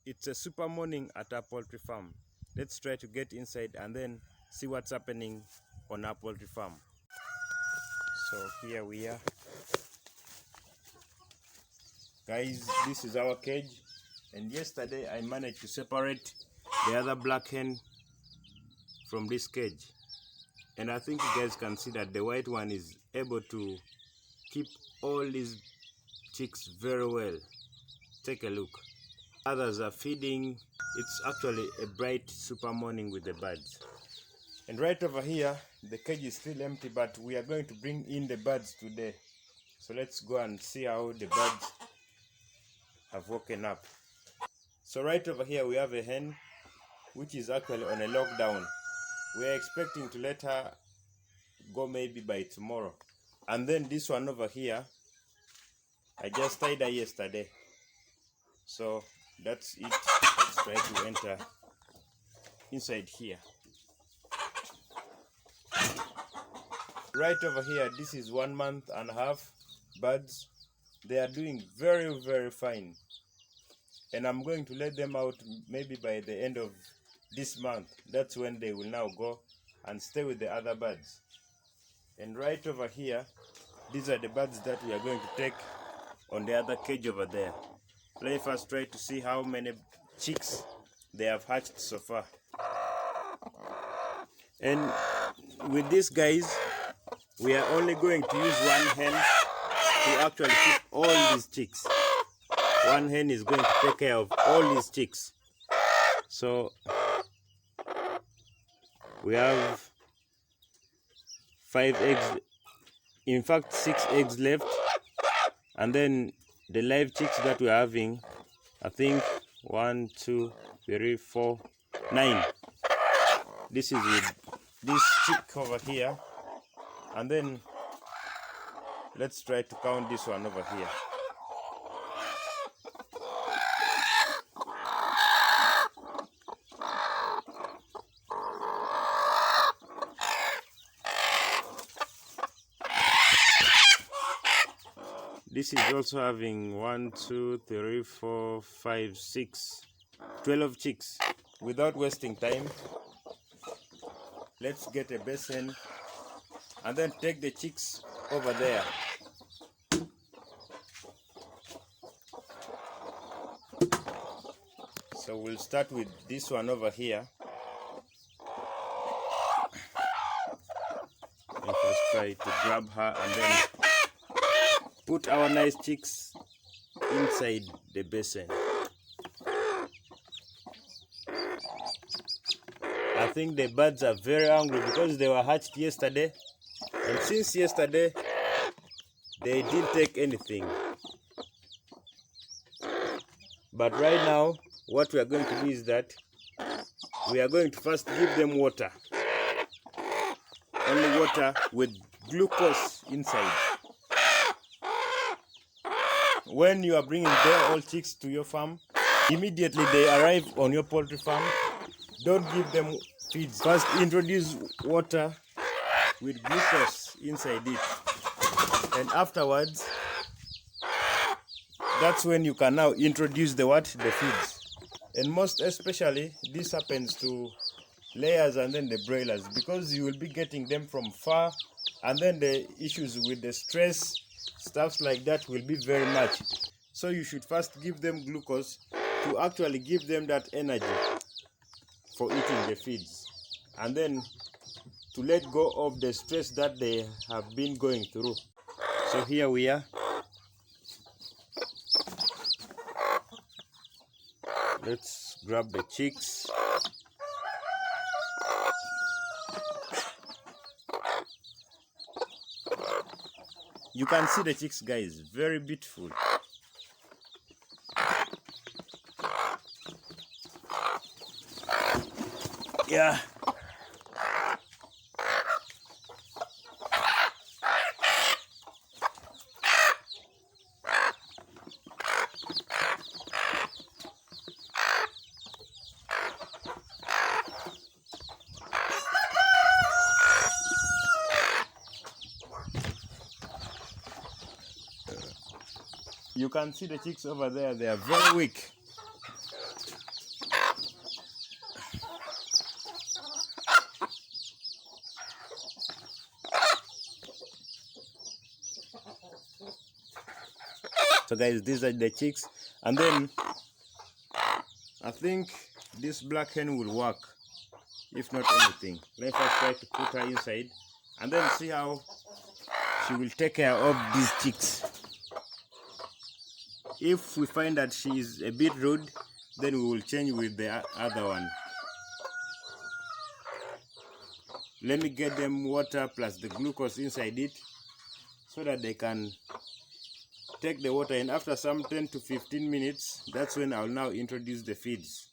It's a super morning at our poultry farm. Let's try to get inside and then see what's happening on our poultry farm. So here we are. Guys, this is our cage, and yesterday I managed to separate the other black hen from this cage, and I think you guys can see that the white one is able to keep all these chicks very well. Take a look. Others are feeding. It's actually a bright super morning with the birds. And right over here the cage is still empty, but we are going to bring in the birds today. So let's go and see how the birds have woken up. So right over here we have a hen which is actually on a lockdown. We are expecting to let her go maybe by tomorrow. And then this one over here, I just tied her yesterday. So that's it. Let's try to enter inside here. Right over here, this is 1.5 months birds. They are doing very, very fine. And I'm going to let them out maybe by the end of this month. That's when they will now go and stay with the other birds. And right over here, these are the birds that we are going to take on the other cage over there. Let me first try to see how many chicks they have hatched so far. And with these guys, we are only going to use one hen to actually keep all these chicks. One hen is going to take care of all these chicks. So we have 5 eggs, in fact 6 eggs left, and then the live chicks that we're having, I think 1, 2, 3, 4, 9. This is with this chick over here, and then let's try to count this one over here. This is also having 1, 2, 3, 4, 5, 6, 12 chicks. Without wasting time, let's get a basin and then take the chicks over there. So we'll start with this one over here. Let us try to grab her and then put our nice chicks inside the basin. I think the birds are very hungry because they were hatched yesterday, and since yesterday they didn't take anything. But right now what we are going to do is that we are going to first give them water. Only water with glucose inside. When you are bringing their old chicks to your farm, immediately they arrive on your poultry farm, don't give them feeds. First introduce water with glucose inside it, and afterwards that's when you can now introduce the feeds. And most especially this happens to layers and then the broilers, because you will be getting them from far, and then the issues with the stress, stuff like that will be very much. So you should first give them glucose to actually give them that energy for eating the feeds, and then to let go of the stress that they have been going through. So here we are. Let's grab the chicks. You can see the chicks, guys, very beautiful. Yeah. You can see the chicks over there, they are very weak. So guys, these are the chicks, and then I think this black hen will work. If not anything, let us try to put her inside and then see how she will take care of these chicks. If we find that she is a bit rude, then we will change with the other one. Let me get them water plus the glucose inside it so that they can take the water, and after some 10 to 15 minutes, that's when I'll now introduce the feeds.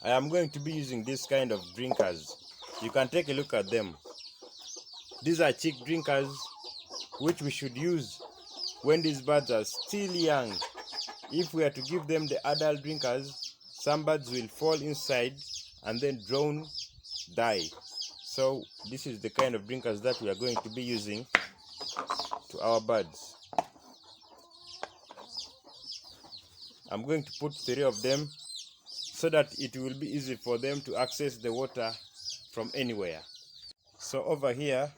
I am going to be using this kind of drinkers. You can take a look at them. These are chick drinkers which we should use when these birds are still young. If we are to give them the adult drinkers, some birds will fall inside and then drown, die. So this is the kind of drinkers that we are going to be using to our birds. I'm going to put 3 of them so that it will be easy for them to access the water from anywhere. So over here,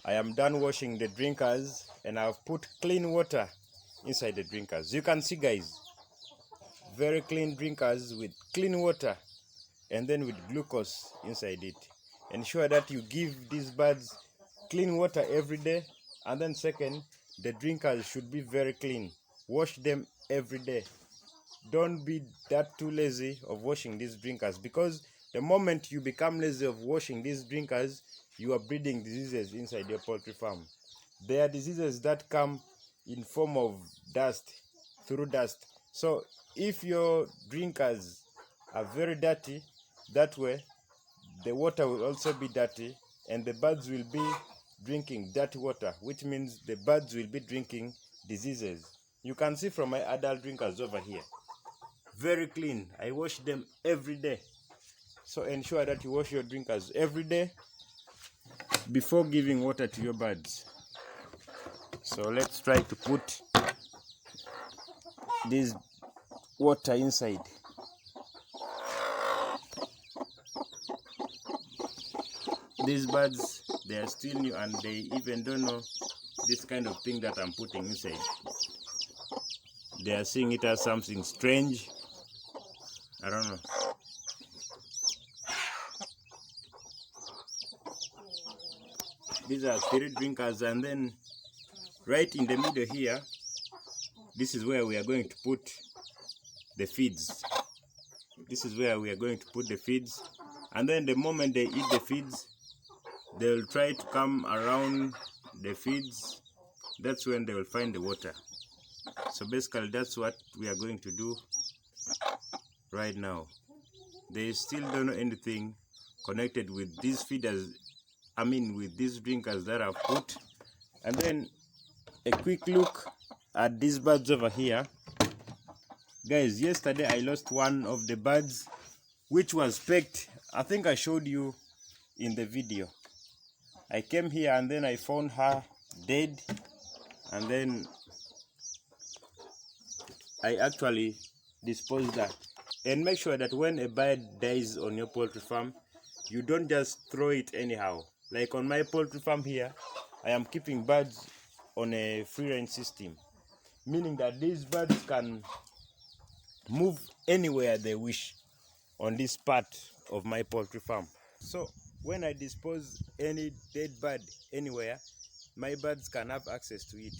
I am done washing the drinkers and I've put clean water inside the drinkers. You can see guys, very clean drinkers with clean water and then with glucose inside it. Ensure that you give these birds clean water every day, and then second, the drinkers should be very clean. Wash them every day. Don't be that too lazy of washing these drinkers, because the moment you become lazy of washing these drinkers, you are breeding diseases inside your poultry farm. There are diseases that come in form of dust, through dust. So if your drinkers are very dirty, that way the water will also be dirty and the birds will be drinking dirty water, which means the birds will be drinking diseases. You can see from my adult drinkers over here, very clean. I wash them every day. So ensure that you wash your drinkers every day before giving water to your birds. So let's try to put this water inside. These birds, they are still new and they even don't know this kind of thing that I'm putting inside. They are seeing it as something strange. I don't know. These are 3 drinkers, and then right in the middle here, this is where we are going to put the feeds. This is where we are going to put the feeds, and then the moment they eat the feeds, they'll try to come around the feeds. That's when they will find the water. So basically that's what we are going to do right now. They still don't know anything connected with these feeders, with these drinkers that I've put. And then a quick look at these birds over here. Guys, yesterday I lost one of the birds which was pecked. I think I showed you in the video. I came here and then I found her dead, and then I actually disposed her. And make sure that when a bird dies on your poultry farm, you don't just throw it anyhow. Like on my poultry farm here, I am keeping birds on a free range system, meaning that these birds can move anywhere they wish on this part of my poultry farm. So when I dispose any dead bird anywhere, my birds can have access to it.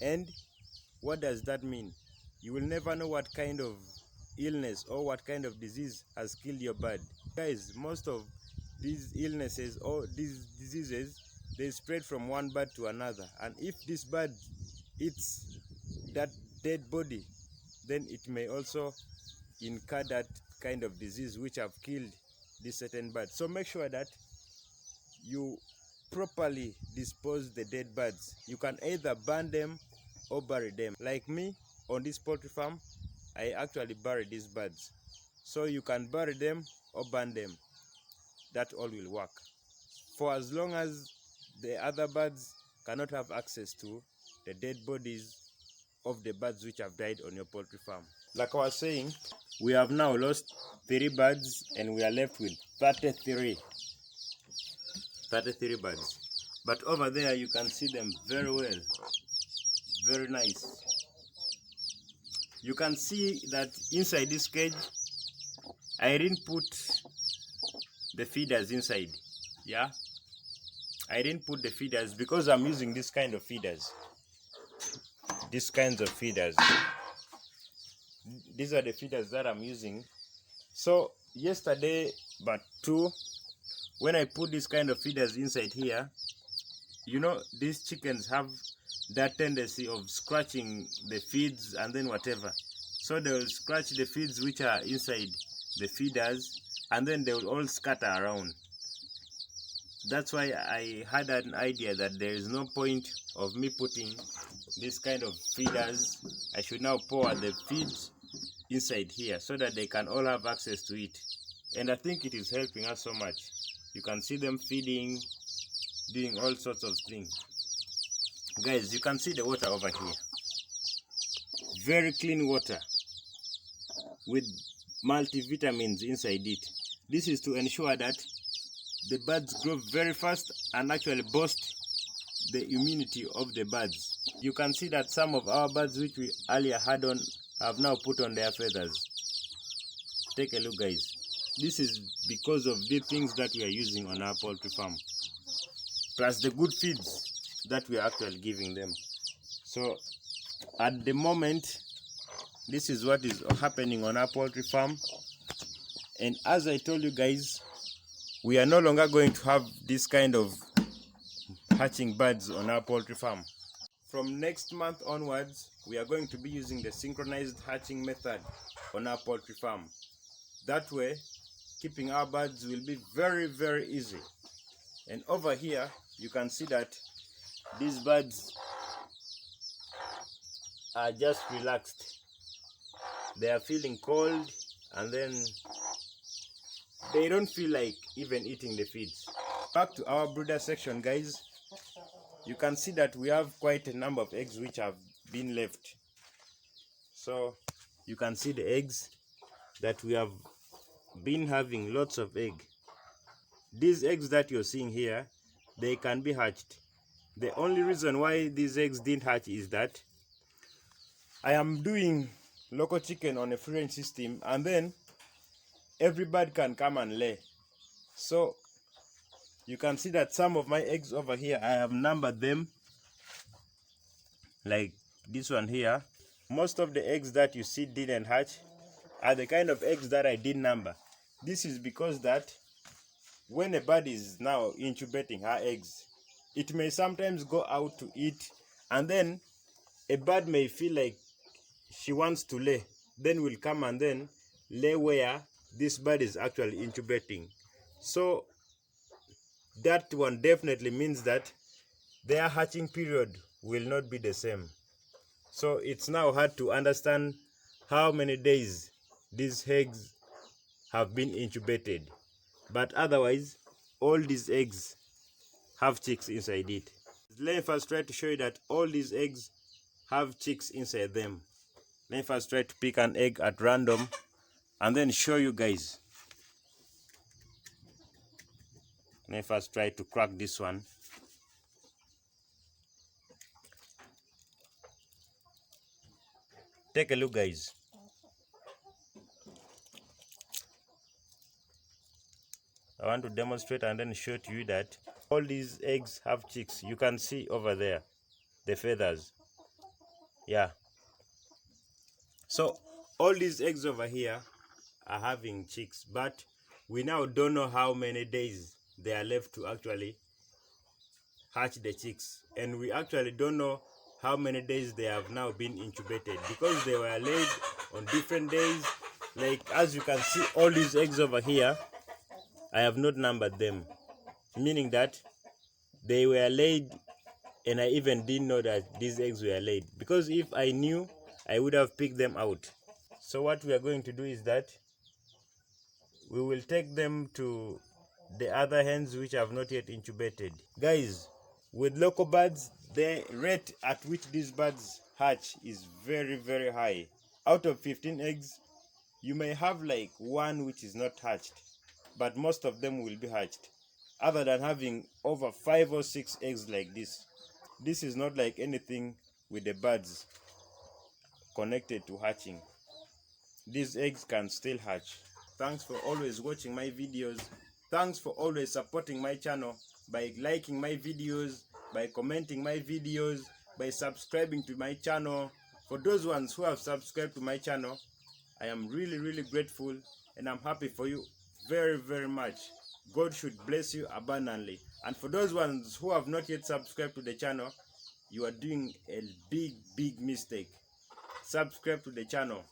And what does that mean? You will never know what kind of illness or what kind of disease has killed your bird. Guys, most of these illnesses or these diseases, they spread from one bird to another, and if this bird eats that dead body, then it may also incur that kind of disease which have killed this certain bird. So make sure that you properly dispose the dead birds. You can either burn them or bury them. Like me, on this poultry farm, I actually bury these birds. So you can bury them or burn them. That all will work, for as long as the other birds cannot have access to the dead bodies of the birds which have died on your poultry farm. Like I was saying, we have now lost 3 birds and we are left with 33 birds. But over there you can see them very well. Very nice. You can see that inside this cage, I didn't put the feeders inside. Yeah, I didn't put the feeders because I'm using this kind of feeders. These kinds of feeders. These are the feeders that I'm using. So yesterday, but 2, when I put this kind of feeders inside here, you know, these chickens have that tendency of scratching the feeds and then whatever. So they will scratch the feeds which are inside the feeders, and then they will all scatter around. That's why I had an idea that there is no point of me putting this kind of feeders. I should now pour the feeds inside here so that they can all have access to it. And I think it is helping us so much. You can see them feeding, doing all sorts of things. Guys, you can see the water over here. Very clean water with multivitamins inside it. This is to ensure that the birds grow very fast and actually boost the immunity of the birds. You can see that some of our birds which we earlier had on have now put on their feathers. Take a look, guys. This is because of the things that we are using on our poultry farm, plus the good feeds that we are actually giving them. So at the moment, this is what is happening on our poultry farm. And as I told you guys, we are no longer going to have this kind of hatching birds on our poultry farm. From next month onwards, we are going to be using the synchronized hatching method on our poultry farm. That way, keeping our birds will be very, very easy. And over here, you can see that these birds are just relaxed. They are feeling cold, and then they don't feel like even eating the feeds. Back to our brooder section, guys. You can see that we have quite a number of eggs which have been left. So you can see the eggs that we have been having, lots of egg. These eggs that you're seeing here, they can be hatched. The only reason why these eggs didn't hatch is that I am doing local chicken on a free range system, and then every bird can come and lay. So you can see that some of my eggs over here, I have numbered them, like this one here. Most of the eggs that you see didn't hatch are the kind of eggs that I did number. This is because that when a bird is now incubating her eggs, it may sometimes go out to eat, and then a bird may feel like she wants to lay, then will come and then lay where this bird is actually incubating. So that one definitely means that their hatching period will not be the same. So it's now hard to understand how many days these eggs have been incubated. But otherwise, all these eggs have chicks inside it. Let me first try to show you that all these eggs have chicks inside them. Let me first try to pick an egg at random and then show you guys. Let me first try to crack this one. Take a look, guys. I want to demonstrate and then show to you that all these eggs have chicks. You can see over there the feathers. Yeah. So all these eggs over here are having chicks, but we now don't know how many days they are left to actually hatch the chicks, and we actually don't know how many days they have now been incubated because they were laid on different days. Like as you can see, all these eggs over here, I have not numbered them, meaning that they were laid and I even didn't know that these eggs were laid, because if I knew, I would have picked them out. So what we are going to do is that we will take them to the other hens which have not yet incubated. Guys, with local birds, the rate at which these birds hatch is very, very high. Out of 15 eggs, you may have like one which is not hatched, but most of them will be hatched, other than having over 5 or 6 eggs like this. This is not like anything with the birds connected to hatching. These eggs can still hatch. Thanks for always watching my videos. Thanks for always supporting my channel by liking my videos, by commenting my videos, by subscribing to my channel. For those ones who have subscribed to my channel, I am really grateful, and I'm happy for you very much. God should bless you abundantly. And for those ones who have not yet subscribed to the channel, you are doing a big mistake. Subscribe to the channel.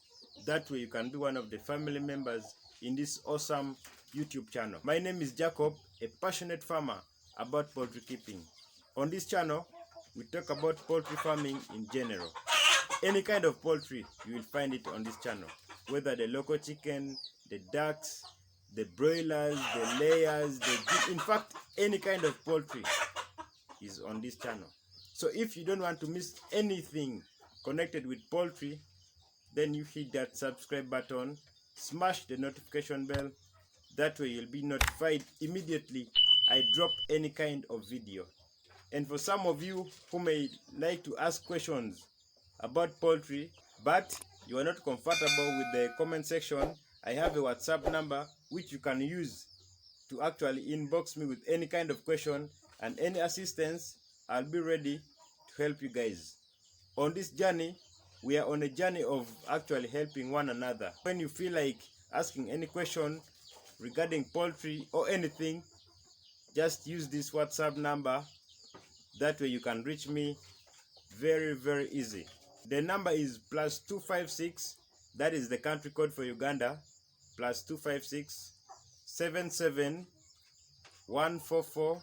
That way you can be one of the family members in this awesome YouTube channel. My name is Jacob, a passionate farmer about poultry keeping. On this channel, we talk about poultry farming in general. Any kind of poultry, you will find it on this channel. Whether the local chicken, the ducks, the broilers, the layers, in fact, any kind of poultry is on this channel. So if you don't want to miss anything connected with poultry, then you hit that subscribe button, smash the notification bell. That way you'll be notified immediately I drop any kind of video. And for some of you who may like to ask questions about poultry, but you are not comfortable with the comment section, I have a WhatsApp number which you can use to actually inbox me with any kind of question and any assistance. I'll be ready to help you guys. On this journey, we are on a journey of actually helping one another. When you feel like asking any question regarding poultry or anything, just use this WhatsApp number. That way you can reach me very easy. The number is +256, that is the country code for Uganda, +256 77 144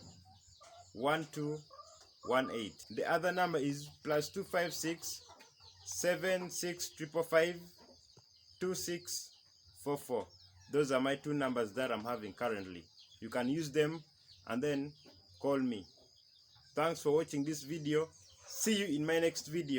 1218. The other number is +256 7655 2644. Those are my two numbers that I'm having currently. You can use them and then call me. Thanks for watching this video. See you in my next video.